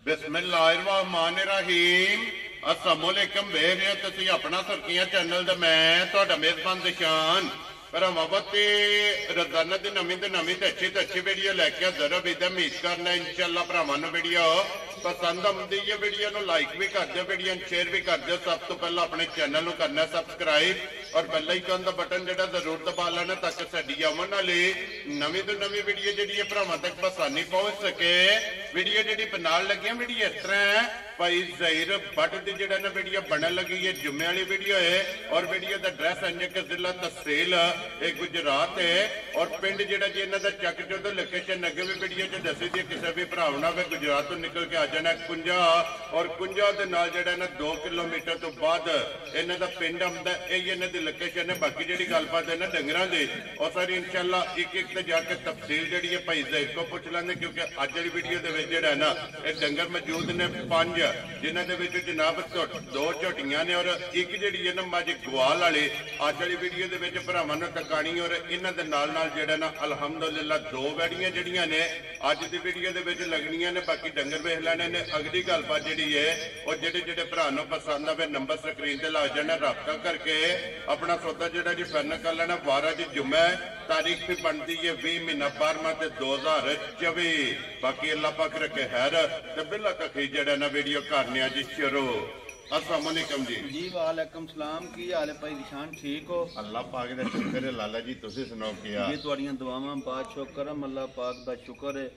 बिस्मिल्लाहिर्रहमानिर्रहीम। अस्सलामुअलैकुम। वेख रहे हो तुसीं अपना सुर्खियां चैनल ते मैं तुहाडा मेज़बान दिशान भरावां रोजाना की नवीं तो अच्छी वीडियो लैके हाजिर हो। उम्मीद करना इंशाअल्लाह भरावां नूं वीडियो पसंद आउंदी है। वीडियो नूं लाइक भी कर दो, वीडियो शेयर भी कर दो। सब तो पहले अपने चैनल नूं करना सब्सक्राइब और बेल आइकन का बटन जो जरूर दबा लेना ताकि साडी आवन वाली नवीं तो नवीं वीडियो जी भरावां तक आसानी पहुंच सके। वीडियो जी बनान लगी वीडियो इस तरह है भाई ज़हीर भट्ट की जो ना वीडियो बनने लगी है, जुम्मे वाली वीडियो है और वीडियो का एड्रैस है कि जिला तहसील गुजरात है और पिंड जो जी इन्हों का चक चौधो लोकेशन अगे भी वीडियो च दसी दी। किसी भी भरा गुजरात तो निकल के आ जाना कुंजा और कुंजा के नाल जो ना 2 किलोमीटर तो बाद इन्हों का पिंड आता, यही इन्हों की लोकेशन है। बाकी जी गलबात है ना डंगर की और सारी इंशाअल्लाह एक एक तो जाके तफसील जी है भाई ज़हीर को पुछ लेंगे, क्योंकि अज वाली वीडियो के जोड़ा ना ये डंगर मौजूद ने 5 जिन्होंने जनाब 2 झोटियां ने और एक जी है ना मज गवाल वाली अज वाली वीडियो के भरावां नूं टकानी और इन्हां दे नाल नाल जिहड़ा ना अलहमदुलिल्लाह 2 वैड़ियां जिहड़ियां ने अज दी वीडियो दे विच लगणियां ने। बाकी डंगर वेख लैणे ने। अगली गलबात जिहड़ी है और जिहड़े भरा नूं पसंद आवे नंबर स्क्रीन ते ला जाना, राबता करके अपना सौदा जिहड़ा जी फाइनल कर लेना। 12 जी जुम्मा तारीख भी बनती है 20 महीना 12वां 2024। बाकी अल्लाह पाक रखे खैर ते बिल्ला तक जिहड़ा ना वीडियो करने जी शुरू। अस्सलाम वालेकुम जी। जी वालेकुम सलाम। की हाल है भाई निशान? ठीक हो? अल्लाह पाक दा शुक्र है। लाला जी तुसीं सुनाओ की हाल? जी तुहाड़ियां दुआवां बादशाह करम अल्लाह पाक दा शुक्र है।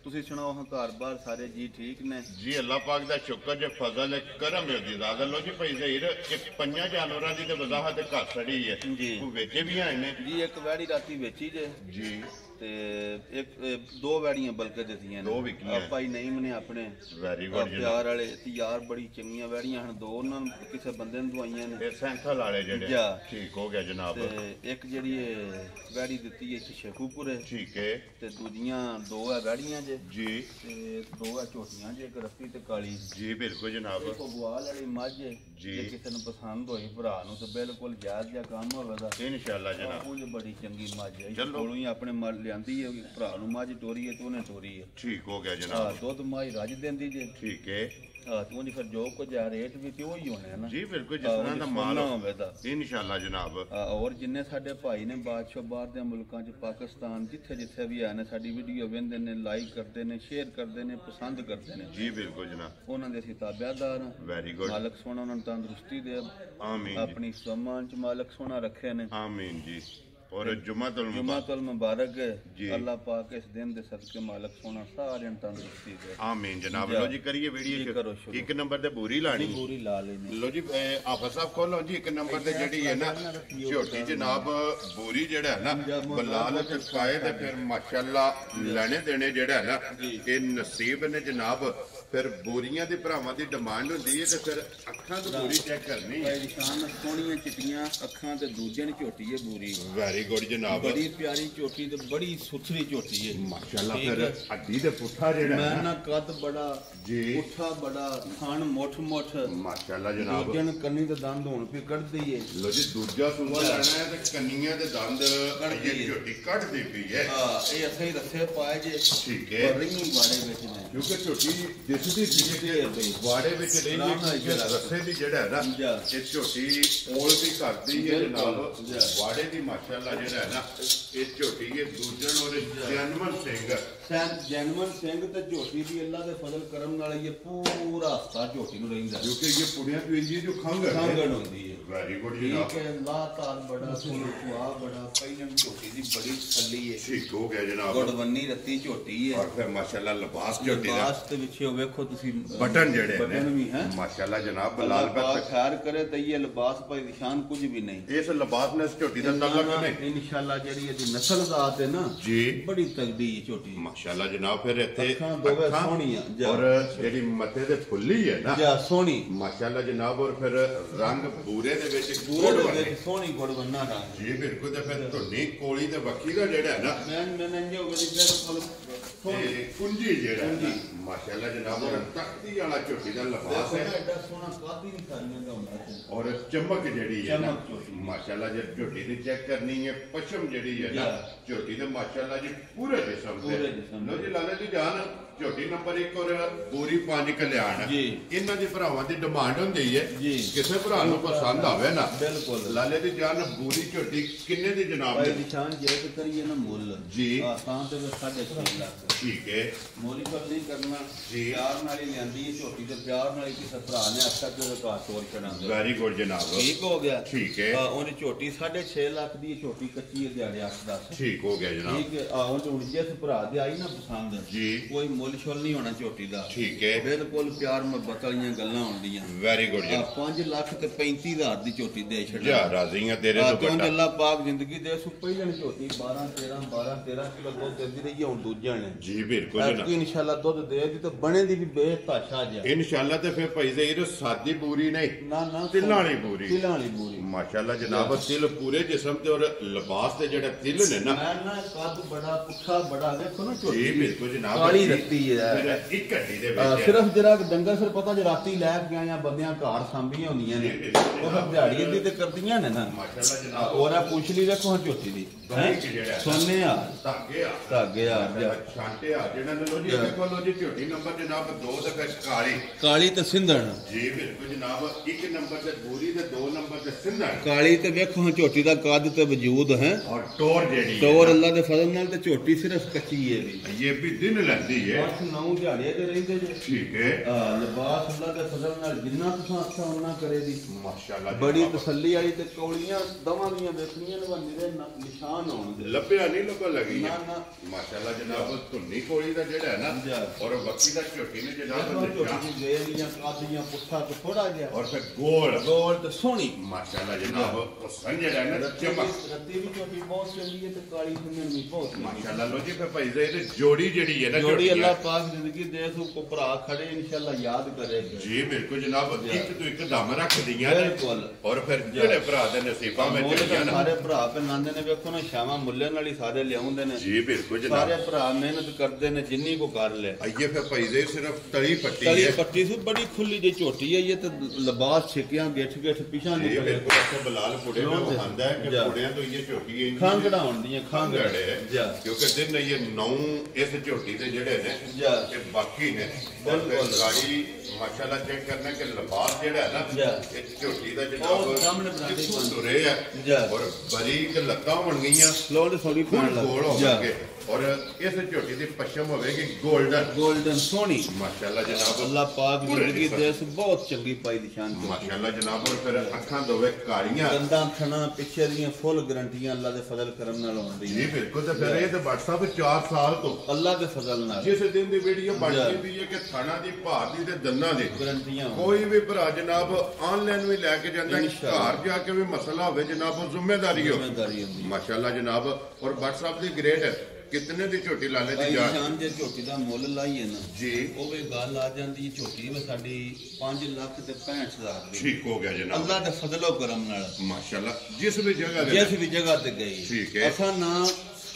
तुसीं सुनाओ हाँ घर बार सारे जी ठीक ने? जी अल्लाह पाक दा शुक्र जे फजल है करम है जी ज़्यादा। लो जी भाई ज़हीर एक 5 जानवरां दी ते वजाहत घर सड़ी है जी। वो बेचे भी आए ने जी। एक वैड़ी राती बेची जे जी ते एक 2 वैड़ियां बल्कि दित्तियां 2 विकियां भाई नहीं मने अपने वेरी गुड प्यार वाले ते यार बड़ी चंगियां वैड़ियां हन। 2 उन्हां नूं किसे बंदे नूं दवाइयां ने सैंथल वाले जेडे जा ठीक हो गया जनाब। ते एक जेड़ी वैड़ी दित्ती है शेखूपुरे ठीक है ते दूजियां 2 है वैड़ियां जे जी ते 2 है झोटियां जे, एक रस्सी ते काली जी बिल्कुल जनाब देखो गुआल वाली मझ है जी। जे किसी नूं पसंद होई भरा नूं ते बिल्कुल जायज़ जिहा काम होवेगा इंशाअल्लाह जनाब। ਉਹ बड़ी चंगी मझ है। चलो। कोलों ही अपने मल लियांदी है भरा नूं मझ टोरी है ते उहने टोरी है। ठीक हो गया हाँ जनाब। दुध मझ रज देंदी जे। ठीक है हाँ तो उहदी फिर जो कुछ है रेट भी ते ओही होने है ना जी बिल्कुल जिस तरह दा माल होवेगा इंशाअल्लाह जनाब। और जिन्ने साडे भाई ने बादशाह बाहर दे मुल्कां च पाकिस्तान जिथे जिथे भी है ने साडी वीडियो वेंदे ने, लाइक करते ने, शेयर करते ने, पसंद करते ने जी बिल्कुल जनाब। उन्हां दे असीं ताबेदार हां। वेरी गुड मालक सोना उन्हां नूं तंदुरुस्ती दे, आमीन जी अपनी सम्मान च मालक सोना रखे ने। आमीन जी। और जुमातुल जुमातुल मुबारक है जी। अल्लाह पाक इस दिन दे सदके मालक सोना सारियां तंदुरुस्ती दे। आमीन जनाब। लो जी करिए वीडियो जी करो शुरू। एक नंबर ते पूरी लानी पूरी ला लेनी। लो जी आफा साहब खोलो जी। एक नंबर ते जेडी है ना झोटी जनाब बोरी जेड़ा है ना बलाल चकाए ते फिर माशाअल्लाह लेने देने जेड़ा है ना ये नसीब ने जनाब। फिर बोरियां दे भरावां दी डिमांड हुंदी है ते फिर अखां तो बोरी चेक करनी है। निशान सोहणियां चिट्टियां अखां ते दूजे ने झोटी है पूरी। वेरी गुड जनाब। बड़ी प्यारी झोटी ते बड़ी सुथरी झोटी है माशाअल्लाह। फिर हड्डी दे पुट्ठा जेड़ा है ना कद बड़ा जी पुट्ठा बड़ा खान मुठ मुठ माशाअल्लाह जनाब। दूजन कन्नी ते दंद हुण भी कढदी है। लो जी दूजा सूबा लेना है ते कन्नियां दे दंद ये झोटी कढदी पई है। हां ये असे ही रस्से पाए जे ठीक है रिंग बाड़े विच ने क्योंकि झोटी दिसदी सी वाड़े विच रहिंदी रस्से दी जेड़ा है ना ये झोटी ओल भी करदी है जनाब। वाड़े दी माशाअल्लाह जेड़ा है ना ये झोटी ये दूजन और जैनमन सिंह ते झोटी दी अल्लाह दे फजल करम नाल ये पूरा हफ्ता झोटी नूं रहिंदा क्योंकि ये पुड़ियां पींदी जो खंघण होंदी है। वेरी गुड जनाब। ठीक है अल्लाह ताला बड़ा सुआ बड़ा पहिलन झोटी दी बड़ी थल्ली है। ठीक हो गया जनाब। गुड़वन्नी रत्ती झोटी है और फिर माशाअल्लाह लिबास झोटी दा लिबास ते विच वेखो तुसी बटन जेड़े बटन भी हैं माशाअल्लाह जनाब। लाल बात खैर करे तो ये लिबास भाई निशान कुछ भी नहीं। इस लिबास ने इस झोटी दा ताल्लुक नहीं इंशाअल्लाह जेड़ी इहदी नस्ल जात है ना जी बड़ी तगड़ी है झोटी माशाअल्लाह जनाब। फिर इत्थे अखां सोहणियां और जेड़ी मथे ते फुल्ली है ना जा सोहणी माशाअल्लाह जनाब। और फिर रंग पूरे दे विच सोहणी गुड़वन्ना रंग जी बिल्कुल। ते फिर धुनी कोली ते वक्की दा जेड़ा है ना मैं जो बिल्कुल कुंजी जेड़ा है माशाअल्लाह जनाब। और तख्ती वाला झोटी दा लिबास है एडा सोहना कादी नहीं सारियां दा हुंदा और चमक जेड़ी है ना माशाअल्लाह। जे झोटी दी चेक करनी है पशम जेड़ी है ना झोटी दे माशाअल्लाह जी पूरे जिस्म ते लो जी लाला जी जान ਝੋਟੀ ਨੰਬਰ 1 ਔਰ ਪੂਰੀ 5 ਕਲਿਆਣ ਜੀ। ਇਹਨਾਂ ਦੇ ਭਰਾਵਾਂ ਦੀ ਡਿਮਾਂਡ ਹੁੰਦੀ ਹੈ ਜੀ। ਕਿਸੇ ਭਰਾ ਨੂੰ ਪਸੰਦ ਆਵੇ ਨਾ ਬਿਲਕੁਲ। ਲਾਲੇ ਦੀ ਜਾਨ ਬੂਰੀ ਝੋਟੀ ਕਿੰਨੇ ਦੀ ਜਨਾਬ ਭਾਈ ਦੀ? ਨਿਸ਼ਾਨ ਜੇ ਤੇ ਕਰੀਏ ਨਾ ਮੁੱਲ ਜੀ। ਤਾਂ ਤੇ 6.5 ਲੱਖ ਠੀਕ ਹੈ ਮੋਲੀ ਪਰ ਨਹੀਂ ਕਰਨਾ ਜੀ। ਪਿਆਰ ਨਾਲ ਹੀ ਲਿਆਂਦੀ ਹੈ ਝੋਟੀ ਤੇ ਪਿਆਰ ਨਾਲ ਹੀ ਕਿਸੇ ਭਰਾ ਨੇ ਅੱਛਾ ਤੇ ਘਰ ਤੋੜ ਛੜਾਂਦੇ ਵੈਰੀ ਗੁੱਡ ਜਨਾਬ ਠੀਕ ਹੋ ਗਿਆ। ਠੀਕ ਹੈ ਉਹਨੇ ਝੋਟੀ 6.5 ਲੱਖ ਦੀ ਝੋਟੀ ਕੱਚੀ ਹੈ ਦਿਹਾੜੇ 8-10 ਠੀਕ ਹੋ ਗਿਆ ਜਨਾਬ ਠੀਕ ਹੈ ਹੁਣ ਜਿਸ ਭਰਾ ਦੇ ਆਈ ਨਾ ਪਸੰਦ ਜੀ। ਕੋਈ ਮੁੱਲ ਛੁੱਲ ਨਹੀਂ ਹੋਣਾ ਝੋਟੀ ਦਾ ਠੀਕ ਹੈ ਬਿਲਕੁਲ ਪਿਆਰ ਮੁਹੱਬਤ ਵਾਲੀਆਂ ਗੱਲਾਂ ਹੁੰਦੀਆਂ ਵੈਰੀ ਗੁੱਡ ਜਨਾਬ 5 ਲੱਖ ਤੇ 35 ਹਜ਼ਾਰ ਦੀ ਝੋਟੀ ਦੇ ਛੱਡਿਆ ਜਾ ਰਾਜ਼ੀਆਂ ਤੇਰੇ ਤੋਂ ਕਿਉਂ ਵੱਡਾ ਅੱਲਾ ਪਾਕ ਜ਼ਿੰਦਗੀ ਦੇ ਸੂ ਪਹਿਲਾਂ ਝੋਟੀ 12-13 ਕਿਲੋ ਦੁੱਧ ਦਿੰਦੀ ਰਹੀ ਹੁਣ ਦੂਜਿਆਂ ਨੇ ਜੀ ਬਿਲਕੁਲ ਜਨਾਬ ਐਤਕੀ ਇਨਸ਼ਾਅੱਲਾ ਦੁੱਧ ਦੇਗੀ ਤੇ ਬਣੇ ਦੀ ਵੀ ਬੇਤਾਸ਼ਾ ਜਿਹਾ ਇਨਸ਼ਾਅੱਲਾ ਤੇ ਫਿਰ ਭਾਈ ਜ਼ਹੀਰ ਸਾਦੀ ਬੂਰੀ ਨਹੀਂ ਨਾ ਤਿਲਾਂ ਵਾਲੀ ਬੂਰੀ ਤਿਲਾਂ ਵਾਲੀ ਬੂਰੀ ਮਾਸ਼ਾਅੱਲਾ ਜਨਾਬ ਤਿਲ ਪੂਰੇ ਜਿਸਮ ਤੇ ਔਰ ਲਿਬਾਸ ਤੇ ਜਿਹੜਾ ਤਿਲ ਨੇ ਨਾ ਮੈਂ ਨਾ ਕੱਦ ਬੜਾ ਪੁੱਠਾ ਬੜਾ ਦੇਖੋ ਨਾ ਝੋਟੀ ਜੀ ਬਿਲਕੁਲ ਜਨਾਬ ਕਾਲੀ ਰੱਤੀ ਹੈ ਮੇਰਾ ਇੱਕ ਘੱਟੀ ਦੇ ਵਿੱਚ ਸਿਰਫ ਜਿਹੜਾ ਡੰਗਰ ਫਿਰ ਪਤਾ ਜੇ ਰਾਤੀ ਲੈ ਕੇ ਆਇਆ ਬੰਦਿਆਂ ਘਾੜ ਸਾਂਭੀਆਂ ਹੁੰਦੀਆਂ ਨੇ ਉਹ ਫਿਰ ਦਿਹਾੜੀ ਦੀ ਤੇ ਕਰਦੀਆਂ ਨੇ ਨਾ ਮਾਸ਼ਾਅੱਲਾ ਜਨਾਬ ਹੋਰ ਆ ਪੁੱਛ ਲਈ ਵੇਖੋ ਹਾਂ ਝੋਟੀ ਦੀ ਦੋਨੇ ਕਿ ਜਿਹੜਾ ਸੋਨੇ ਆ ਧਾਗੇ ਆ ਜਾ ਛਾਂਟੇ ਆ ਜਿਹੜਾ ਨੇ ਲੋ ਜੀ ਦੇਖੋ ਲੋ ਜੀ ਝੋਟੀ ਨੰਬਰ ਜਨਾਬ 2 ਤੇ ਫਿਰ ਕਾਲੀ ਕਾਲੀ ਤੇ ਸਿੰਧਣ ਜੀ ਬਿਲਕੁਲ ਜਨਾਬ 1 ਨੰਬਰ ਤੇ ਬੂਰੀ ਤੇ 2 ਨੰਬਰ ਤੇ ਸਿੰਧਣ ਕਾਲੀ ਤੇ ਵੇਖੋ ਹਾਂ ਝੋਟੀ ਦਾ ਕੱਦ ਤੇ ਵਜੂਦ ਹੈ ਔਰ ਟੋਰ ਜਿਹੜੀ ਟੋਰ ਅੱਲਾ ਦੇ ਫਜ਼ਲ ਨਾਲ ਤੇ ਝੋਟੀ ਸਿਰਫ ਕੱਚੀ ਹੈ ਵੀ ਇਹ ਵੀ ਦਿਨ ਲੈਂਦੀ ਹੈ 8-9 ਦਿਹਾੜੇ ਤੇ ਰਹਿੰਦੇ ਜੇ ਠੀਕ ਹੈ ਲਿਬਾਸ ਅੱਲਾ ਦੇ ਫਜ਼ਲ ਨਾਲ ਜਿੰਨਾ ਤੁਸੀਂ ਅੱਛਾ ਉਹਨਾਂ ਕਰੇ ਦੀ ਮਾਸ਼ਾਅੱਲਾ ਬੜੀ ਤਸੱਲੀ ਵਾਲੀ ਤੇ ਕੌਲੀਆਂ ਦਵਾਂ ਦੀਆਂ ਵੇਖਣੀਆਂ ਨੇ ਬੰਦੇ ਨਿਸ਼ਾਨ ਹੋਣਗੇ ਲੱਭਿਆ ਨਹੀਂ ਲੋਕੋ ਲੱਗੀ ਨਾ ਨਾ ਮਾਸ਼ਾਅੱਲਾ ਜਨਾਬ ਧੁੰਨੀ ਕੋਲੀ ਦਾ ਜਿਹੜਾ ਹੈ ਨਾ ਔਰ ਬੱਕੀ ਦਾ ਝੋਟੀ ਨੇ ਜਨਾਬ ਝੋਟੀ ਦੀ ਗੇਲੀਆਂ ਕਾਦੀਆਂ ਪੁੱਠਾ ਤੇ ਥੋੜਾ ਜਿਹਾ ਔਰ ਫਿਰ ਗੋਲ ਤੇ ਸੋਹਣੀ ਮਾਸ਼ਾਅੱਲਾ ਜਨਾਬ ਉਹ ਸੰਜੇ ਦਾ ਨਾ ਚਮਕ ਰੱਤੀ ਵੀ ਝੋਟੀ ਬਹੁਤ ਚੰਗੀ ਹੈ ਤੇ ਕਾਲੀ ਸੁਣਨ ਵੀ ਬਹੁਤ ਮਾਸ਼ਾਅੱਲਾ ਲੋ ਜੀ ਫਿਰ ਭਾਈ ਇਹ ਜੋੜੀ ਜਿਹੜੀ ਹੈ ਨਾ ਜੋੜੀ ਅੱਲਾਹ ਪਾਕ ਜ਼ਿੰਦਗੀ ਦੇ ਕੋ ਭਰਾ ਖੜੇ ਇਨਸ਼ਾਅੱਲਾ ਯਾਦ ਕਰੇਗਾ ਜੀ ਬਿਲਕੁਲ ਜਨਾਬ ਇੱਕ ਤੋਂ ਇੱਕ ਦਮ ਰੱਖਦੀਆਂ ਨੇ ਬਿਲਕੁਲ ਔਰ ਫਿਰ ਜਿਹੜੇ ਭਰਾ ਦੇ ਨਸੀਬਾਂ ਵਿੱਚ ਹੁੰਦੀਆਂ ਨਾ ਸਾਰੇ ਭਰਾ ਪਨਾਉਂਦੇ ਨੇ ਵੇਖੋ ਨਾ ਸ਼ਾਮਾਂ ਮੁੱਲੇ ਨਾਲ ਹੀ ਸਾਰੇ ਲਿਆਉਂਦੇ ਨੇ ਜੀ ਬਿਲਕੁਲ ਜਨਾਬ ਸਾਰੇ ਭਰਾ ਮਿਹਨਤ ਕਰਦੇ ਨੇ ਜਿੰਨੀ ਕੋ ਕਰ ਲੈ ਆਈਏ ਫਿਰ ਭਾਈ ਦੇ ਸਿਰਫ ਤਲੀ ਪੱਟੀ ਤਲੀ ਹੈ ਪੱਟੀ ਸੀ ਬੜੀ ਖੁੱਲੀ ਜਿਹੀ ਝੋਟੀ ਹੈ ਇਹ ਤੇ ਲਿਬਾਸ ਛਿਕਿਆਂ ਗਿੱਠ ਪਿਛਾਂ ਜੀ ਨਿਕਲੇ ਬਿਲਕੁਲ ਅੱਛਾ ਬਲਾਲ ਪੁੜੇ ਨੂੰ ਖਾਂਦਾ ਹੈ ਕਿ ਜਾ। ਪੁੜਿਆਂ ਤੋਂ ਇਹ ਝੋਟੀ ਹੈ ਖਾਂਗੜਾ ਹੁੰਦੀਆਂ ਖਾਂਗੜੇ ਜਾ ਕਿਉਂਕਿ ਦਿਨ ਇਹ 9 ਇਸ ਝੋਟੀ ਦੇ ਜਿਹੜੇ ਨੇ ਜਾ। ਇਹ ਬਾਕੀ ਨੇ ਬਿਲਕੁਲ। ਗਾੜੀ ਮਾਸ਼ਾਅੱਲਾ ਚੈੱਕ ਕਰਨਾ ਕਿ ਲਿਬਾਸ ਜਿਹੜਾ ਹੈ ਨਾ ਜਾ। ਇਹ ਝੋਟੀ ਦਾ ਉਹ ਸਾਹਮਣੇ ਜਨਾਬ ਬਣਾਉਂਦੇ ਕਿੱਥੋਂ ਬਣ। ਤੁਰੇ ਆ ਜਾ। ਔਰ ਬਰੀਕ ਲੱਤਾਂ ਬਣ ਗਈਆਂ ਲੋੜ ਥੋੜੀ ਫੁੱਲ ਪਾਣ ਗੋਲ ਹੋ ਲੱਗ ਗਏ ਔਰ ਇਸ ਝੋਟੀ ਦੀ ਪਛਮ ਹੋਵੇਗੀ 골ਡਨ ਗੋਲਡਨ ਸੋਹਣੀ ਮਾਸ਼ਾਅੱਲਾ ਜਨਾਬ ਅੱਲਾਹ ਪਾਕ ਜ਼ਿੰਦਗੀ ਦੇ ਬਹੁਤ ਚੰਗੀ ਪਾਈ ਨਿਸ਼ਾਨ ਮਾਸ਼ਾਅੱਲਾ ਜਨਾਬ ਔਰ ਫਿਰ ਅੱਖਾਂ ਦੋਵੇਂ ਕਾਲੀਆਂ ਦੰਦਾਂ ਥਣਾ ਪਿੱਛੇ ਦੀਆਂ ਫੁੱਲ ਗਰੰਟੀਆਂ ਅੱਲਾਹ ਦੇ ਫਜ਼ਲ ਕਰਮ ਨਾਲ ਆਉਂਦੀ ਜੀ ਬਿਲਕੁਲ ਤੇ ਫਿਰ ਇਹ ਤੇ WhatsApp 4 ਸਾਲ ਤੋਂ ਅੱਲਾਹ ਦੇ ਫਜ਼ਲ ਨਾਲ ਜਿਸ ਦਿਨ ਦੀ ਵੀਡੀਓ ਬਣਦੀ ਵੀ ਹੈ ਕਿ ਥਾਣਾ ਦੀ ਭਾਰ ਦੀ ਤੇ ਦੰਨਾਂ ਦੀ ਗਰੰਟੀਆਂ ਕੋਈ ਵੀ ਭਰਾ ਜਨਾਬ ਆਨਲਾਈਨ ਵੀ ਲੈ ਕੇ ਜਾਂਦਾ ਇਨਸ਼ਾਅੱਲਾ। ਘਰ ਜਾ ਕੇ ਵੀ ਮਸਲਾ ਹੋਵੇ ਜਨਾਬ ਉਹ ਜ਼ਿੰਮੇਵਾਰੀ ਹੋ ਜ਼ਿੰਮੇਵਾਰੀ ਹੁੰਦੀ ਮਾਸ਼ਾਅੱਲਾ ਜਨਾਬ ਔਰ WhatsApp ਦੀ ਗ੍ਰੇਡ ਕਿਤਨੇ ਦੀ ਝੋਟੀ ਲਾਲੇ ਦੀ ਭਾਈ ਜਾਨ ਨਿਸ਼ਾਨ ਜੇ ਝੋਟੀ ਦਾ ਮੁੱਲ ਲਾਈਏ ਨਾ ਜੀ ਉਹ ਵੀ ਗੱਲ ਆ ਜਾਂਦੀ ਹੈ ਝੋਟੀ ਵਿੱਚ ਸਾਡੀ 5 ਲੱਖ ਤੇ 65 ਹਜ਼ਾਰ ਦੀ ਠੀਕ ਹੋ ਗਿਆ ਜਨਾਬ ਅੱਲਾਹ ਦੇ ਫਜ਼ਲੋ ਕਰਮ ਨਾਲ ਮਾਸ਼ਾਅੱਲਾ ਜਿਸ ਵੀ ਜਗ੍ਹਾ ਦੇ ਜਿਸ ਵੀ ਜਗ੍ਹਾ ਤੇ ਗਈ ਠੀਕ ਹੈ। ਅਸਾਂ ਨਾ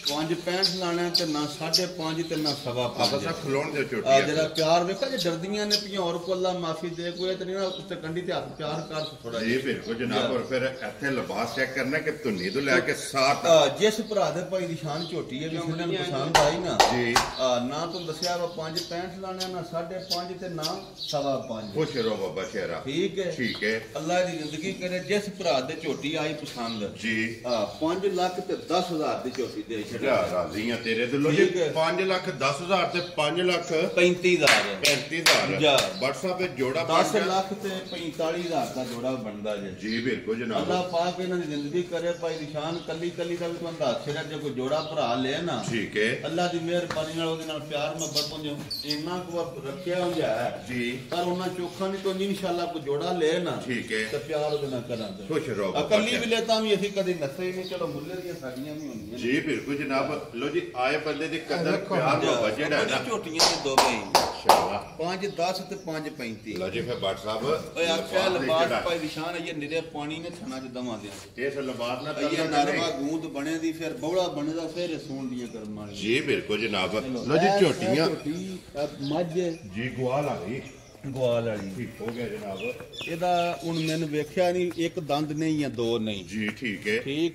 5.65 ਲਾਣਾ ਤੇ ਨਾ 5.5 ਤੇ ਨਾ 5.5 ਆਪਾਂ ਸਭ ਖਲੋਣ ਦੇ ਆ ਝੋਟੀ ਜਿਹੜਾ ਪਿਆਰ ਵੇਖਾ ਜੇ ਡਰਦੀਆਂ ਨੇ ਪਿਓਰ ਕੋ ਅੱਲਾ ਮਾਫੀ ਦੇ ਕੋਈ ਤੇ ਨਹੀਂ ਨਾ ਉੱਤੇ ਕੰਡੀ ਤੇ ਹੱਥ ਪਿਆਰ ਕਰ ਥੋੜਾ ਜੀ ਬਿਲਕੁਲ ਜਨਾਬ ਔਰ ਫਿਰ ਇੱਥੇ ਲਿਬਾਸ ਚੈੱਕ ਕਰਨਾ ਕਿ ਧੁੰਨੀ ਤੋਂ ਲੈ ਕੇ ਸਾਥ ਜਿਸ ਭਰਾ ਦੇ ਭਾਈ ਦੀ ਸ਼ਾਨ ਝੋਟੀ ਹੈ ਜਿਸ ਨੂੰ ਪਸੰਦ ਆਈ ਨਾ ਜੀ ਨਾ ਤੁਹਾਨੂੰ ਦੱਸਿਆ ਵਾ 5.65 ਲਾਣਾ ਨਾ 5.5 ਤੇ ਨਾ 5.5 ਖੁਸ਼ ਰਹੋ ਬਾਬਾ ਸ਼ੇਰਾ ਠੀਕ ਹੈ ਠੀਕ ਹੈ ਅੱਲਾ ਦੀ ਜ਼ਿੰਦਗੀ ਕਰੇ ਜਿਸ ਭਰਾ ਦੇ ਝੋਟੀ ਆਈ ਪਸੰਦ ਜੀ 5 ਲੱਖ ਤੇ 10 ਹਜ਼ਾਰ ਦੀ ਝੋਟੀ ਦੇ ਜਾ ਰਾਜ਼ੀਆਂ ਤੇਰੇ ਦਿਲੋਂ ਜੀ ਠੀਕ ਹੈ। 5,10,000 ਤੇ 5,35,000 35,000 ਜਾ। WhatsApp ਤੇ ਜੋੜਾ 10 ਲੱਖ ਤੇ 45,000 ਦਾ ਜੋੜਾ ਬਣਦਾ ਜੇ ਜੀ ਬਿਲਕੁਲ ਜਨਾਬ ਅੱਲਾਹ ਪਾਕ ਇਹਨਾਂ ਦੀ ਜ਼ਿੰਦਗੀ ਕਰੇ ਭਾਈ ਨਿਸ਼ਾਨ ਕੱਲੀ ਦਾ ਵੀ ਤੁਹਾਨੂੰ ਦੱਸ ਰਿਹਾ ਜੇ ਕੋਈ ਜੋੜਾ ਭਰਾ ਲੈ ਨਾ ਠੀਕ ਹੈ ਅੱਲਾਹ ਦੀ ਮਿਹਰਬਾਨੀ ਨਾਲ ਉਹਦੇ ਨਾਲ ਪਿਆਰ ਮੁਹੱਬਤ ਹੁੰਦੀ ਇੰਨਾ ਕੋ ਰੱਖਿਆ ਹੁੰਦਾ ਹੈ ਜੀ ਪਰ ਉਹਨਾਂ ਚੋਖਾ ਨਹੀਂ ਤੋਂ ਇਨਸ਼ਾਅੱਲਾ ਕੋਈ ਜੋੜਾ ਲੈ ਨਾ ਠੀਕ ਹੈ ਤੇ ਪਿਆਰ ਉਹਦੇ ਨਾਲ ਕਰਾਂਗੇ ਖੁਸ਼ ਰਹੋ ਬਾਬਾ ਅਕਲੀ ਸ਼ੇਰਾ। ਵੀ ਲੈ ਤਾਂ ਵੀ ਅਸੀਂ ਕਦੇ ਨਸੇ ਨਹੀਂ ਚਲੋ ਮੁੱਲੇ ਦੀਆਂ ਸਾਡੀਆਂ ਵੀ ਹੁੰਦੀਆਂ ਜੀ ਬਿਲਕੁਲ ਜਨਾਬ ਲੋ ਜੀ ਆਏ ਬੰਦੇ ਦੀ ਕਦਰ ਪਿਆਰ ਮੁਹੱਬਤ ਜਿਹੜਾ ਹੈ ਨਾ ਝੋਟੀਆਂ ਦੇ ਦੋ ਬਈ ਮਾਸ਼ਾਅੱਲਾ 5 10 ਤੇ 5 35 ਲੋ ਜੀ ਫਿਰ WhatsApp ਓਏ ਆਖਿਆ ਲਿਬਾਸ ਭਾਈ ਨਿਸ਼ਾਨ ਇਹ ਨਿਰੇ ਪਾਣੀ ਨੇ ਥਣਾ ਚ ਦਵਾਂ ਦੇ ਇਸ ਲਿਬਾਸ ਨਾਲ ਇਹ ਕਰਨਾ ਨਰਮਾ ਗੂੰਦ ਬਣੇ ਦੀ ਫਿਰ ਬੌੜਾ ਬਣਦਾ ਫਿਰ ਇਹ ਸੂਣ ਦੀਆਂ ਕਰਮ ਵਾਲੀ ਜੀ ਬਿਲਕੁਲ ਜਨਾਬ ਲੋ ਜੀ ਝੋਟੀਆਂ ਮੱਝ ਜੀ ਗਵਾਲ ਆ ਗਈ ਗਵਾਲ ਵਾਲੀ ਠੀਕ ਹੋ ਗਿਆ ਜਨਾਬ ਇਹਦਾ ਹੁਣ ਮੈਨੂੰ ਵੇਖਿਆ ਨਹੀਂ ਇੱਕ ਦੰਦ ਨਹੀਂ ਜਾਂ ਦੋ ਨਹੀਂ ਜੀ ਠੀਕ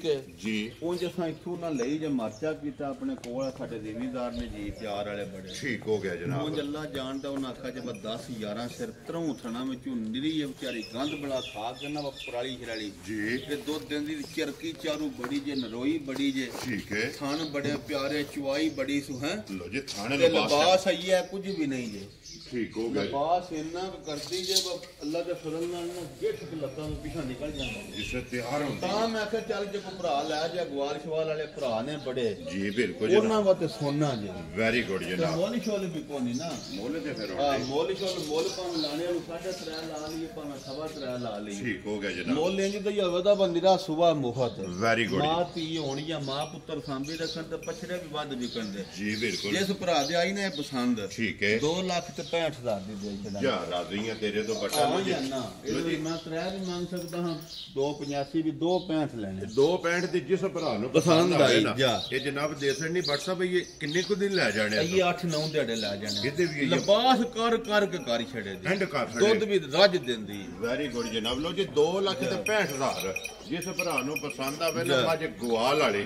ਹੈ ਜੀ ਉਂਝ ਅਸਾਂ ਇੱਥੋਂ ਨਾ ਲਈ ਜੇ ਮਰਚਾ ਕੀਤਾ ਆਪਣੇ ਕੋਲ ਸਾਡੇ ਜ਼ਿਮੀਂਦਾਰ ਨੇ ਜੀ ਪਿਆਰ ਵਾਲੇ ਬੜੇ ਠੀਕ ਹੋ ਗਿਆ ਜਨਾਬ ਉਂਝ ਅੱਲਾ ਜਾਣਦਾ ਉਹਨਾਂ ਆਖਾ ਜੇ 10 11 ਸਿਰ ਤਰੋਂ ਥਣਾ ਵਿੱਚੋਂ ਨਿਰੀ ਹੈ ਵਿਚਾਰੀ ਗੰਦ ਬੜਾ ਖਾ ਕੇ ਨਾ ਪਰਾਲੀ ਛਰਾਲੀ ਜੀ ਤੇ 2 ਦਿਨ ਦੀ ਚਰਕੀ ਚਾਰੂ ਬੜੀ ਜੇ ਨਰੋਈ ਬੜੀ ਜੇ ਠੀਕ ਹੈ ਥਣ ਬੜੇ ਪਿਆਰੇ ਚੁਆਈ ਬੜੀ ਸੁ ਹੈ ਲੋ ਜੀ ਥਾਣੇ ਲਿਬਾਸ ਆਈ ਹੈ ਕੁਝ ਵੀ ਨਹੀਂ ਜੇ ਠੀਕ ਹੋ ਗਿਆ ਲਿਬਾਸ ਇੰਨਾ ਕਰਦੀ ਜੇ ਅੱਲਾ ਦੇ ਫਜ਼ਲ ਨਾਲ ਨਾ ਗਿੱਠ ਕੇ ਲੱਤਾਂ ਤੋਂ ਪਿੱਛਾ ਨਿਕਲ ਜਾਂਦਾ ਜਿਸ ਤਿਆਰ ਹੁੰਦੀ ਤਾਂ ਮੈਂ ਕਿਹਾ ਚੱਲ ਜੇ ਕੋਈ ਭਰਾ ਲੈ ਜਾ ਗਵਾਲ ਸ਼ਵਾਲ ਵਾਲੇ ਭਰਾ ਨੇ ਬੜੇ ਜੀ ਬਿਲਕੁਲ ਉਹਨਾਂ ਵਾਸਤੇ ਸੋਨਾ ਜੀ ਵੈਰੀ ਗੁੱਡ ਜਨਾਬ ਮੋਲ ਸ਼ੋਲ ਵੀ ਕੋਨੀ ਨਾ ਮੋਲ ਤੇ ਫਿਰ ਹਾਂ ਮੋਲ ਸ਼ੋਲ ਮੋਲ ਭਾਵੇਂ ਲਾਣੇ ਨੂੰ 3.5 ਲਾ ਲਈਏ ਭਾਵੇਂ 3.5 ਲਾ ਲਈਏ ਠੀਕ ਹੋ ਗਿਆ ਜਨਾਬ ਮੋਲ ਲੈਂਜ ਤਾਂ ਹੋਵੇ ਤਾਂ ਬੰਦਿਰਾ ਸੁਬਾ ਮੁਹਤ ਵੈਰੀ ਗੁੱਡ ਮਾਂ ਧੀ ਹੋਣੀ ਜਾਂ ਮਾਂ ਪੁੱਤਰ ਸਾਂਭੀ ਰੱਖਣ ਤੇ ਪਛੜੇ ਵੀ ਵੱਧ ਵਿਕਣ ਦੇ ਜੀ ਬਿਲਕੁਲ ਜਿਸ ਭਰਾ ਦੇ ਆਈ ਨਾ ਇਹ ਪਸੰਦ ਠੀਕ ਹੈ 2,65,000 ਦੀ ਦੇ ਛੜਾ ਜਾ ਰਾਜ਼ੀਆਂ ਤੇਰੇ ਤੋਂ ਬਟਾ ਹਾਂ ਜਾਂ ਨਾ ਇਹ ਮੈਂ 3 ਵੀ ਮੰਗ ਸਕਦਾ ਹਾਂ 2,85 ਵੀ 2,65 ਲੈਣੇ 265 ਦੀ ਜਿਸ ਭਰਾ ਨੂੰ ਪਸੰਦ ਆਈ ਜਾ ਇਹ ਜਨਾਬ ਦੇ ਸਕਣੀ WhatsApp ਇਹ ਕਿੰਨੇ ਕੁ ਦਿਨ ਲੈ ਜਾਣੇ ਇਹ 8-9 ਦਿਹਾੜੇ ਲੈ ਜਾਣੇ ਇਹਦੇ ਵੀ ਲਿਬਾਸ ਕਰ ਕੇ ਕਰ ਛੜੇ ਦੀ ਐਂਡ ਕਰ ਦੁੱਧ ਵੀ ਰੱਜ ਦਿੰਦੀ ਵੈਰੀ ਗੁੱਡ ਜਨਾਬ ਲੋ ਜੀ 2,65,000 ਜਿਸ ਭਰਾ ਨੂੰ ਪਸੰਦ ਆਵੇ ਨਾ ਅੱਜ ਗਵਾਲ ਵਾਲੇ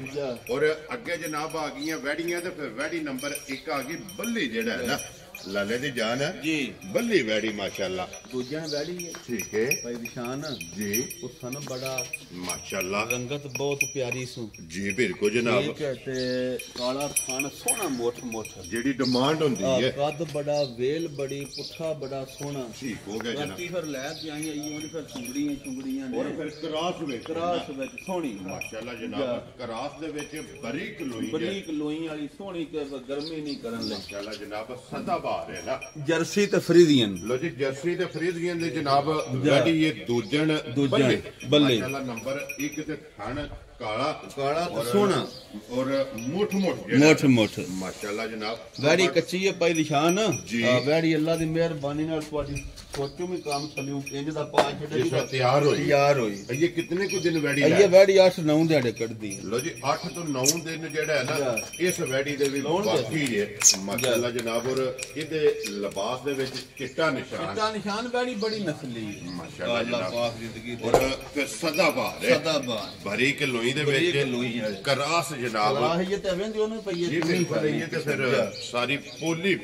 ਔਰ ਅੱਗੇ ਜਨਾਬ ਆ ਗਈਆਂ ਵੈੜੀਆਂ ਤੇ ਫਿਰ ਵੈੜੀ ਨੰਬਰ 1 ਆ ਗਈ ਬੱਲੀ ਜਿਹੜਾ ਹੈ ਨਾ ਲਾਲੇ ਦੀ ਜਾਨ ਹੈ ਜੀ ਬੱਲੀ ਵੈੜੀ ਮਾਸ਼ਾਅੱਲਾ ਦੂਜਿਆਂ ਵੈੜੀ ਹੈ ਠੀਕ ਹੈ ਭਾਈ ਨਿਸ਼ਾਨ ਜੀ ਉਹ ਸਨ ਬੜਾ ਮਾਸ਼ਾਅੱਲਾ ਰੰਗਤ ਬਹੁਤ ਪਿਆਰੀ ਸੂ ਜੀ ਬਿਲਕੁਲ ਜਨਾਬ ਠੀਕ ਹੈ ਤੇ ਕਾਲਾ ਖਾਨ ਸੋਹਣਾ ਮੋਠ ਜਿਹੜੀ ਡਿਮਾਂਡ ਹੁੰਦੀ ਹੈ ਕੱਦ ਬੜਾ ਵੇਲ ਬੜੀ ਪੁੱਠਾ ਬੜਾ ਸੋਹਣਾ ਠੀਕ ਹੋ ਗਿਆ ਜਨਾਬ ਬਾਕੀ ਫਿਰ ਲੈ ਕੇ ਆਈ ਉਹਨੇ ਫਿਰ ਚੁੰਗੜੀਆਂ ਔਰ ਫਿਰ ਕਰਾਸ ਵਿੱਚ ਸੋਹਣੀ ਮਾਸ਼ਾਅੱਲਾ ਜਨਾਬ ਕਰਾਸ ਦੇ ਵਿੱਚ ਬਰੀਕ ਲੋਈ ਵਾਲੀ ਸੋਹਣੀ ਤੇ ਗਰਮੀ ਨਹੀਂ ਕਰਨ ਲੱਗੀ ਮਾਸ਼ਾਅੱਲਾ ਜਨਾਬ ਸਦਾ ਬਾਹਰ ਹੈ ਨਾ ਜਰਸੀ ਤੇ ਫਰੀਜ਼ੀਅਨ ਲੋ ਜੀ ਜਰਸੀ ਤੇ ਫਰੀਜ਼ੀਅਨ ਦੇ ਜਨਾਬ ਵੈੜੀ ਇਹ ਦੂਜਣ ਬੱਲੇ ਮਾਸ਼ਾਅੱਲਾ ਨੰਬਰ 1 ਤੇ ਥਣ ਕਾਲਾ ਤੇ ਸੋਹਣਾ ਔਰ ਮੋਠ ਮਾਸ਼ਾਅੱਲਾ ਜਨਾਬ ਵੈੜੀ ਕੱਚੀ ਹੈ ਭਾਈ ਨਿਸ਼ਾਨ ਜੀ ਵੈੜੀ ਅੱਲਾ ਦੀ ਮਿਹਰਬਾਨੀ ਨਾਲ ਤੁਹਾਡੀ ਸੋਚੋ ਵੀ ਕੰਮ ਚੱਲਿਓ ਇੰਜ ਦਾ ਪਾ ਛੱਡੇ ਜਿਸ ਤਿਆਰ ਹੋਈ ਇਹ ਕਿੰਨੇ ਕੁ ਦਿਨ ਵੈੜੀ ਇਹ ਵੈੜੀ 8-9 ਦਿਹਾੜੇ ਕੱਢਦੀ ਹੈ ਲੋ ਜੀ 8 ਤੋਂ 9 ਦਿਨ ਜਿਹੜਾ ਹੈ ਨਾ ਇਸ ਵੈੜੀ ਦੇ ਵੀ ਬਾਕੀ ਹੈ ਮਾਸ਼ਾਅੱਲਾ ਜਨਾਬ ਔਰ ਇਹਦੇ ਲਿਬਾਸ ਦੇ ਵਿੱਚ ਚਿੱਟਾ ਨਿਸ਼ਾਨ ਵੈੜੀ ਬੜੀ ਨਸਲੀ ਮਾਸ਼ਾਅੱਲਾ ਅੱਲਾਹ ਪਾਕ ਜ਼ਿੰਦਗੀ ਔਰ ਫਿਰ ਸਦਾ ਬਾਹਰ ਬਾਰੀਕ ਲੋਈ ਦੇ ਵਿੱਚ ਕਰਾਸ ਜਨਾਬ ਇਹ ਤੇ ਅਵੇਂਦੀ ਉਹਨੂੰ ਪਈ ਇਹ ਤੇ ਫਿਰ ਸਾਰੀ ਪੋਲੀ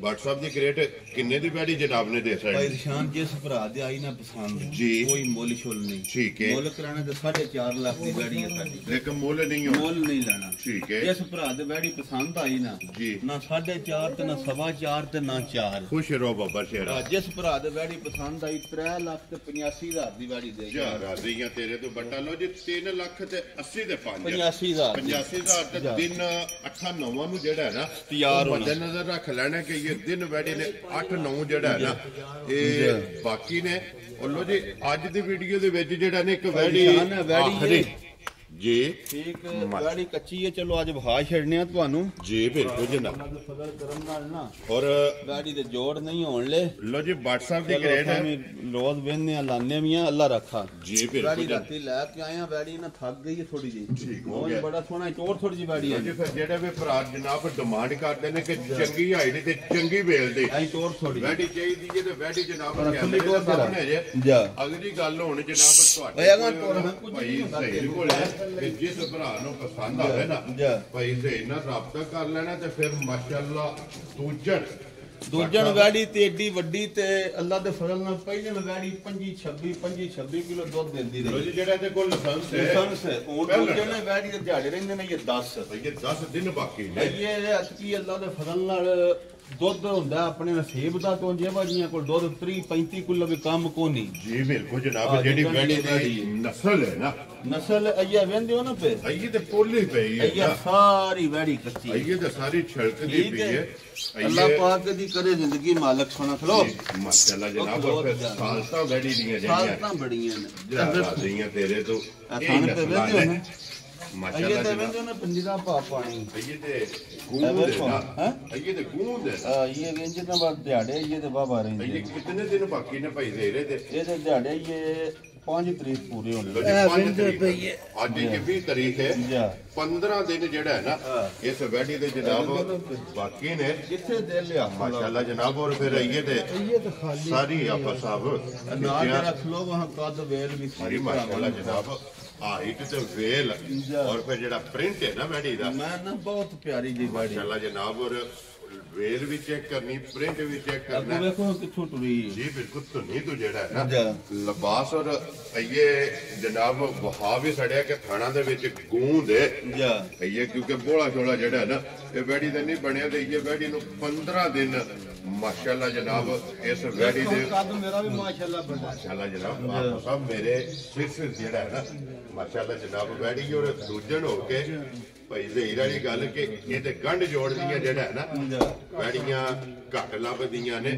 WhatsApp ਦੀ ਕ੍ਰੇਟ ਕਿੰਨੇ ਦੀ ਵੈੜੀ ਜਨਾਬ ਨੇ ਦੇ ਭਾਈ ਨਿਸ਼ਾਨ ਜਿਸ ਭਰਾ ਦੇ ਆਈ ਨਾ ਪਸੰਦ ਜੀ ਕੋਈ ਮੁੱਲ ਛੁੱਲ ਨਹੀਂ ਠੀਕ ਹੈ ਮੁੱਲ ਕਰਾਣਾ ਤੇ 4.5 ਲੱਖ ਦੀ ਵੈੜੀ ਹੈ ਸਾਡੀ ਲੇਕਿਨ ਮੁੱਲ ਨਹੀਂ ਲੈਣਾ ਠੀਕ ਹੈ ਜਿਸ ਭਰਾ ਦੇ ਵੈੜੀ ਪਸੰਦ ਆਈ ਨਾ ਜੀ ਨਾ 4.5 ਤੇ ਨਾ 4.5 ਤੇ ਨਾ 4 ਖੁਸ਼ ਰਹੋ ਬਾਬਾ ਸ਼ੇਰਾ ਜਿਸ ਭਰਾ ਦੇ ਵੈੜੀ ਪਸੰਦ ਆਈ 3,85,000 ਦੀ ਵੈੜੀ ਦੇ ਜਾ ਰਾਜ਼ੀਆਂ ਤੇਰੇ ਤੋਂ ਬੱਟਾ ਲੋ ਜੀ 3 ਲੱਖ ਤੇ 80 ਦੇ 85,000 ਤੇ ਦਿਨ 8-9 ਨੂੰ ਜਿਹੜਾ ਹੈ ਨਾ ਤਿਆਰ ਹੋਣਾ ਮੱਦੇ ਨਜ਼ਰ ਰੱਖ ਲੈਣਾ ਕਿ ਇਹ ਦਿਨ ਵੈੜੀ ਨੇ 8-9 ਜਿਹੜਾ ਹੈ ਨਾ ਇਹ ਬਾਕੀ ਨੇ ਉਹ ਲੋ ਜੀ ਅੱਜ ਦੀ ਵੀਡੀਓ ਦੇ ਵਿੱਚ ਜਿਹੜਾ ਨੇ ਇੱਕ ਵੈੜੀ ਆਖਰੀ ਜੀ ਠੀਕ ਵੈੜੀ ਕੱਚੀ ਹੈ ਚਲੋ ਅੱਜ ਵਹਾ ਛੱਡਨੇ ਆ ਤੁਹਾਨੂੰ ਜੀ ਬਿਲਕੁਲ ਜਨਾਬ ਫਜ਼ਲ ਕਰਮ ਨਾਲ ਨਾ ਔਰ ਵੈੜੀ ਦੇ ਜੋੜ ਨਹੀਂ ਹੋਣ ਲੈ ਲੋ ਜੀ WhatsApp ਦੀ ਗ੍ਰੇਡ ਹੈ ਰੋਜ਼ ਵੇਨੇ ਆ ਲਾਣੇ ਮੀਆਂ ਅੱਲਾ ਰੱਖਾ ਜੀ ਬਿਲਕੁਲ ਵੈੜੀ ਰਾਤੀ ਲੈ ਕੇ ਆਇਆ ਵੈੜੀ ਨਾ ਥੱਕ ਗਈ ਥੋੜੀ ਜੀ ਠੀਕ ਹੋ ਗਿਆ ਬੜਾ ਸੋਹਣਾ ਚੋਰ ਥੋੜੀ ਜੀ ਵੈੜੀ ਹੈ ਜੀ ਫਿਰ ਜਿਹੜੇ ਵੀ ਭਰਾ ਜਨਾਬ ਡਿਮਾਂਡ ਕਰਦੇ ਨੇ ਕਿ ਚੰਗੀ ਹਾਈਟ ਤੇ ਚੰਗੀ ਵੇਲ ਦੇ ਐ ਚੋਰ ਥੋੜੀ ਵੈੜੀ ਚਾਹੀਦੀ ਜੇ ਤੇ ਵੈੜੀ ਜਨਾਬ ਕਹਿੰਦੇ ਨੇ ਸਾਹਮਣੇ ਜੇ ਅਗਲੀ ਗੱਲ ਹੁਣ ਜਨਾਬ ਤੁਹਾਡੇ ਭਾਈ ਸਹੀ ਬੋਲਿਆ ਕਿ ਜਿਸ ਭਰਾ ਨੂੰ ਪਸੰਦ ਆਵੇ ਨਾ ਭਾਈ ਸੇ ਇਹਨਾਂ ਰਾਬਤਾ ਕਰ ਲੈਣਾ ਤੇ ਫਿਰ ਮਾਸ਼ਾਅੱਲਾ ਦੂਜਣ ਵੈੜੀ ਤੇ ਏਡੀ ਵੱਡੀ ਤੇ ਅੱਲਾ ਦੇ ਫਜ਼ਲ ਨਾਲ ਪਹਿਲਣ ਵੈੜੀ 25-26 ਕਿਲੋ ਦੁੱਧ ਦਿੰਦੀ ਰਹੀ ਜਿਹੜਾ ਇਹਦੇ ਕੋਲ ਲਾਇਸੈਂਸ ਹੈ ਉਹ ਦੂਜਣ ਵੈੜੀ ਦੇ ਦਿਹਾੜੇ ਰਹਿੰਦੇ ਨੇ ਇਹ 10 ਦਿਨ ਬਾਕੀ ਨੇ ਇਹ ਅਤਕੀ ਅੱਲਾ ਦੇ ਫਜ਼ਲ ਨਾਲ ਦੁੱਧ ਹੁੰਦਾ ਆਪਣੇ ਨਸੀਬ ਦਾ ਤੋਂ ਜੇ ਬਾਜੀਆਂ ਕੋਲ ਦੁੱਧ 30-35 ਕਿਲੋ ਵੀ ਕੰਮ ਕੋ ਨਹੀਂ ਜੀ ਬਿਲਕੁਲ ਜਨਾਬ ਜਿਹੜੀ ਵੈੜੀ ਦੀ ਨਸਲ ਹੈ ਨਾ ਨਸਲ ਅਈਆ ਵੇਂਦੇ ਹੋ ਨਾ ਪੇ ਅਈਏ ਤੇ ਪੋਲੀ ਪਈ ਹੈ ਅਈਆ ਸਾਰੀ ਵੈੜੀ ਕੱਚੀ ਅਈਏ ਤੇ ਸਾਰੀ ਛਲਕਦੀ ਪਈ ਹੈ ਅੱਲਾਹ ਪਾਕ ਦੀ ਕਰੇ ਜ਼ਿੰਦਗੀ ਮਾਲਕ ਸੁਣਾ ਖਲੋ ਮਾਸ਼ਾਅੱਲਾ ਜਨਾਬ ਫਿਰ ਸਾਲਤਾਂ ਵੈੜੀ ਦੀਆਂ ਸਾਲਤਾਂ ਬੜੀਆਂ ਨੇ ਰਾਜ਼ੀਆਂ ਤੇਰੇ ਤੋਂ ਖਾਣ ਤੇ ਵੇਂਦੇ ਹੋ ਨਾ ਮਾਸ਼ਾਅੱਲਾ ਅਈਏ ਤੇ ਵੇਂਦੇ ਹੋ ਨਾ ਪੰਜੀਦਾ ਪਾ ਪਾਣੀ ਅਈਏ ਤੇ ਗੂੰਦ ਹੈ ਅਈਏ ਤੇ ਗੂੰਦ ਹੈ ਇਹ ਵੇਂਜ ਨਾ ਬਾਅਦ ਦਿਹਾੜੇ ਇਹ ਤੇ ਬਾਬਾ ਰਹਿੰਦੇ ਅਈਏ ਕਿੰਨੇ ਦਿਨ ਬਾਕੀ ਨੇ ਭਾਈ ਤੇਰੇ ਤੇ ਇਹਦੇ ਦਿਹਾੜੇ ਇਹ 5 ਤਰੀਕ ਪੂਰੇ ਹੋਣੇ ਲੋ ਜੀ 5 ਤਰੀਕ ਅੱਜ ਇਹ 20 ਤਰੀਕ ਹੈ ਜਾ 15 ਦਿਨ ਜਿਹੜਾ ਹੈ ਨਾ ਇਸ ਵੈਡੀ ਦੇ ਜਨਾਬ ਬਾਕੀ ਨੇ ਕਿੱਥੇ ਦੇ ਲਿਆ ਮਾਸ਼ਾਅੱਲਾ ਜਨਾਬ ਔਰ ਫਿਰ ਆਈਏ ਤੇ ਸਾਰੀ ਆਪਾ ਸਾਹਿਬ ਨਾਲ ਰੱਖ ਲੋ ਵਹਾਂ ਕੱਦ ਵੇਲ ਵੀ ਸਾਰੀ ਮਾਸ਼ਾਅੱਲਾ ਜਨਾਬ ਹਾਈਟ ਤੇ ਵੇਲ ਔਰ ਫਿਰ ਜਿਹੜਾ ਪ੍ਰਿੰਟ ਹੈ ਨਾ ਵੈਡੀ ਦਾ ਮੈਂ ਨਾ ਬਹੁਤ ਪਿਆਰੀ ਜੀ ਵੈਡੀ ਮਾਸ਼ਾਅੱਲਾ ਜਨਾਬ ਔਰ ਵੇਲ ਵੀ ਚੈੱਕ ਕਰਨੀ ਪ੍ਰਿੰਟ ਵੀ ਚੈੱਕ ਕਰਨਾ ਵੇਖੋ ਕਿੱਥੋਂ ਟੁਰੀ ਜੀ ਬਿਲਕੁਲ ਧੁਨੀ ਤੋਂ ਜਿਹੜਾ ਹੈ ਨਾ ਲਿਬਾਸ ਔਰ ਇਹ ਜਨਾਬ ਵਹਾ ਵੀ ਸੜਿਆ ਕਿ ਥਾਣਾ ਦੇ ਵਿੱਚ ਗੂੰਦ ਹੈ ਇਹ ਕਿਉਂਕਿ ਬੋਲਾ ਛੋਲਾ ਜਿਹੜਾ ਹੈ ਨਾ ਇਹ ਵੈਡੀ ਦਾ ਨਹੀਂ ਬਣਿਆ ਤੇ ਇਹ ਵੈਡੀ ਨੂੰ 15 ਦਿਨ ਮਾਸ਼ਾਅੱਲਾ ਜਨਾਬ ਇਸ ਵੈਡੀ ਦੇ ਕੱਦ ਮੇਰਾ ਵੀ ਮਾਸ਼ਾਅੱਲਾ ਜਨਾਬ ਆਪ ਸਭ ਮੇਰੇ ਸਿਰ ਜਿਹੜਾ ਹੈ ਨਾ ਮਾਸ਼ਾਅੱਲਾ ਜਨਾਬ ਵੈਡੀ ਔਰ ਦੂਜਣ ਹੋ ਕੇ ਭਾਈ ਜ਼ਹੀਰ ਵਾਲੀ ਗੱਲ ਕਿ ਇਹ ਤੇ ਗੰਢ ਜੋੜਦੀਆਂ ਜਿਹੜਾ ਹੈ ਨਾ ਵੈੜੀਆਂ ਘੱਟ ਲੱਭਦੀਆਂ ਨੇ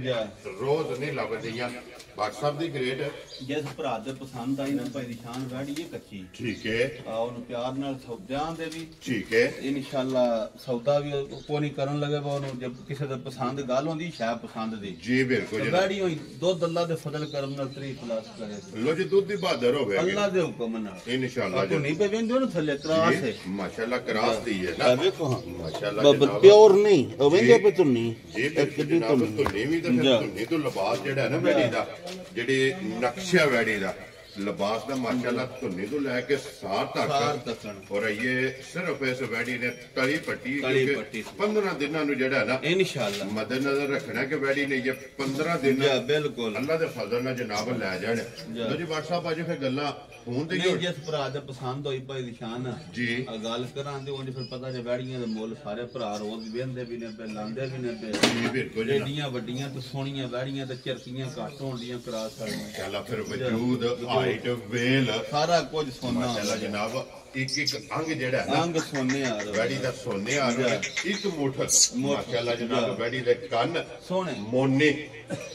ਰੋਜ਼ ਨਹੀਂ ਲੱਭਦੀਆਂ WhatsApp ਦੀ ਗ੍ਰੇਡ ਜਿਸ ਭਰਾ ਦੇ ਪਸੰਦ ਆਈ ਨਾ ਭਾਈ ਦੀ ਸ਼ਾਨ ਵੈੜੀ ਹੈ ਕੱਚੀ ਠੀਕ ਹੈ ਆ ਉਹਨੂੰ ਪਿਆਰ ਨਾਲ ਸੌਦਿਆਂ ਦੇ ਵੀ ਠੀਕ ਹੈ ਇਨਸ਼ਾਅੱਲਾ ਸੌਦਾ ਵੀ ਕੋ ਨਹੀਂ ਕਰਨ ਲੱਗੇ ਉਹਨੂੰ ਜਦ ਕਿਸੇ ਦੇ ਪਸੰਦ ਗੱਲ ਹੁੰਦੀ ਸ਼ਾਇਦ ਪਸੰਦ ਦੀ ਜੀ ਬਿਲਕੁਲ ਵੈੜੀ ਹੋਈ ਦੁੱਧ ਅੱਲਾ ਦੇ ਫਜ਼ਲ ਕਰਮ ਨਾਲ 3 ਪਲੱਸ ਕਰੇ ਲੋ ਜੀ ਦੁੱਧ ਦੀ ਬਹਾਦਰ ਹੋਵੇ ਅੱਲਾ ਦੇ ਹੁਕਮ ਨਾਲ ਇਨਸ਼ਾਅੱਲਾ ਜੀ ਨਹੀਂ ਪੇ ਵੇਂਦੇ ਉਹਨੂੰ ਥੱਲੇ ਕਰਾਸ ਹੈ ਮਾਸ਼ਾਅੱਲਾ ਕਰਾਸ ਦੀ ਹੈ ਨਾ ਵੇਖੋ ਹਾਂ ਮਾਸ਼ਾਅੱਲਾ ਜਨਾਬ ਪਿਓਰ ਨਹੀਂ ਉਹ ਵੇਂਦੇ ਪੇ ਤੁੰਨੀ ਜੀ ਬਿਲਕੁਲ ਧੁਨੀ ਵੀ ਤੇ ਫਿਰ ਧੁਨੀ ਤੋਂ ਲਿਬਾਸ ਜਿਹੜਾ ਹੈ ਨਾ ਵੈੜੀ ਦਾ ਜਿਹੜੀ ਨਕਸ਼ਾ ਵੈੜੀ ਦਾ ਲਿਬਾਸ ਦਾ ਮਾਸ਼ਾਅੱਲਾ ਧੁਨੀ ਤੋਂ ਲੈ ਕੇ ਸਾਰ ਤੱਕ ਔਰ ਇਹ ਸਿਰਫ ਇਸ ਵੈੜੀ ਨੇ ਤਲੀ ਪੱਟੀ 15 ਦਿਨਾਂ ਨੂੰ ਜਿਹੜਾ ਨਾ ਇਨਸ਼ਾਅੱਲਾ ਮੱਦੇ ਨਜ਼ਰ ਰੱਖਣਾ ਕਿ ਵੈੜੀ ਨੇ ਇਹ 15 ਦਿਨ ਬਿਲਕੁਲ ਅੱਲਾ ਦੇ ਫਜ਼ਲ ਨਾਲ ਜਨਾਬ ਲੈ ਜਾਣ ਲੋ ਜੀ WhatsApp ਅੱਜ ਫਿਰ ਗੱਲਾਂ ਹੁਣ ਤੇ ਜਿਸ ਭਰਾ ਦੇ ਪਸੰਦ ਹੋਈ ਭਾਈ ਦੀ ਸ਼ਾਨ ਜੀ ਆ ਗੱਲ ਕਰਾਂ ਤੇ ਉਹ ਫਿਰ ਪਤਾ ਜੇ ਵੈੜੀਆਂ ਦੇ ਮੁੱਲ ਸਾਰੇ ਭਰਾ ਰੋਜ਼ ਵੇਂਦੇ ਵੀ ਨੇ ਤੇ ਲਾਂਦੇ ਵੀ ਨੇ ਜੀ ਬਿਲਕੁਲ ਜੀ ਏਡੀਆਂ ਵੱਡੀਆਂ ਤੇ ਸੋਹਣੀਆਂ ਵੈੜੀਆਂ ਤੇ ਚਰਕੀਆਂ ਘੱਟ ਹੋਣਦੀਆਂ ਕਰਾਸ ਵਾਲੀਆਂ ਮਾਸ਼ਾਅੱਲਾ ਫਿਰ ਵਜੂਦ ਹਾਈਟ ਵੇਲ ਸਾਰਾ ਕੁਝ ਸੋਨਾ ਮਾਸ਼ਾਅੱਲਾ ਜਨਾਬ ਇੱਕ ਅੰਗ ਜਿਹੜਾ ਹੈ ਅੰਗ ਸੋਨੇ ਆ ਵੈੜੀ ਦਾ ਸੋਨੇ ਆ ਰਿਹਾ ਇੱਕ ਮੁੱਠ ਮਾਸ਼ਾਅੱਲਾ ਜਨਾਬ ਵੈੜੀ ਦੇ ਕੰਨ ਸੋਹਣੇ ਮੋਨੇ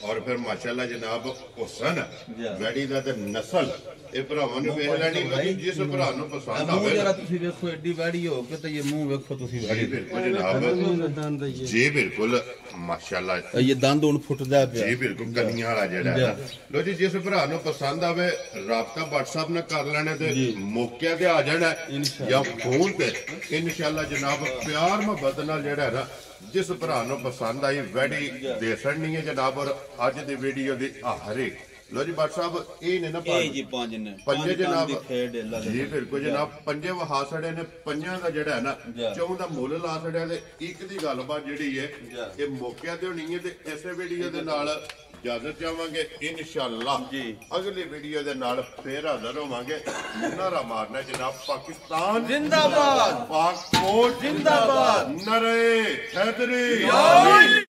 ਔਰ ਫਿਰ ਮਾਸ਼ਾਅੱਲਾ ਜਨਾਬ ਹੁਸਨ ਵੈੜੀ ਦਾ ਤੇ ਨਸਲ ਇਹ ਭਰਾਵਾਂ ਨੂੰ ਵੇਖ ਲੈਣੀ ਕਿ ਜਿਸ ਭਰਾ ਨੂੰ ਪਸੰਦ ਆਵੇ ਜਰਾ ਤੁਸੀਂ ਵੇਖੋ ਐਡੀ ਵੈੜੀ ਹੋ ਕੇ ਤੇ ਇਹ ਮੂੰਹ ਵੇਖੋ ਤੁਸੀਂ ਜੀ ਬਿਲਕੁਲ ਜਨਾਬ ਜੀ ਬਿਲਕੁਲ ਮਾਸ਼ਾਅੱਲਾ ਇਹ ਦੰਦ ਹੁਣ ਫੁੱਟਦਾ ਪਿਆ ਜੀ ਬਿਲਕੁਲ ਕਨੀਆਂ ਵਾਲਾ ਜਿਹੜਾ ਹੈ ਲੋ ਜੀ ਜਿਸ ਭਰਾ ਨੂੰ ਪਸੰਦ ਆਵੇ ਰਾਬਤਾ WhatsApp ਨਾਲ ਕਰ ਲੈਣਾ ਤੇ ਮੌਕੇ ਤੇ ਆ ਜਾਣਾ ਜਾਂ ਫੋਨ ਤੇ ਇਨਸ਼ਾਅੱਲਾ ਜਨਾਬ ਪਿਆਰ ਮੁਹੱਬਤ ਨਾਲ ਜਿਹੜਾ ਹੈ ਨਾ ਜਿਸ ਭਰਾ ਨੂੰ ਪਸੰਦ ਆਈ ਵੈੜੀ ਦੇ ਛੜਨੀ ਹੈ ਜਨਾਬ ਔਰ ਅੱਜ ਦੀ ਵੀਡੀਓ ਦੀ ਆਖਰੀ ਲੋ ਜੀ WhatsApp ਇਹ ਨੇ ਨਾ ਜੀ ਪੰਜ ਨੇ ਪੰਜੇ ਜਨਾਬ ਜੀ ਬਿਲਕੁਲ ਜਨਾਬ ਪੰਜੇ ਵਹਾ ਛੜੇ ਨੇ ਪੰਜਾਂ ਦਾ ਜਿਹੜਾ ਹੈ ਨਾ ਚੌਂ ਦਾ ਮੁੱਲ ਲਾ ਛੜਿਆ ਤੇ ਇੱਕ ਦੀ ਗੱਲਬਾਤ ਜਿਹੜੀ ਹੈ ਇਹ ਮੌਕਿਆਂ ਤੇ ਹੋਣੀ ਹੈ ਤੇ ਇਸੇ ਵੀਡੀਓ ਦੇ ਨਾਲ ਇਜਾਜ਼ਤ ਚਾਹਾਂਗੇ ਇਨਸ਼ਾਅੱਲਾ ਅਗਲੀ ਵੀਡੀਓ ਦੇ ਨਾਲ ਫੇਰ ਹਾਜ਼ਰ ਹੋਵਾਂਗੇ ਨਾਰਾ ਮਾਰਨਾ ਜਨਾਬ ਪਾਕਿਸਤਾਨ ਜ਼ਿੰਦਾਬਾਦ ਪਾਕ ਫੌਜ ਜ਼ਿੰਦਾਬਾਦ ਨਰੇ ਹੈਦਰੀ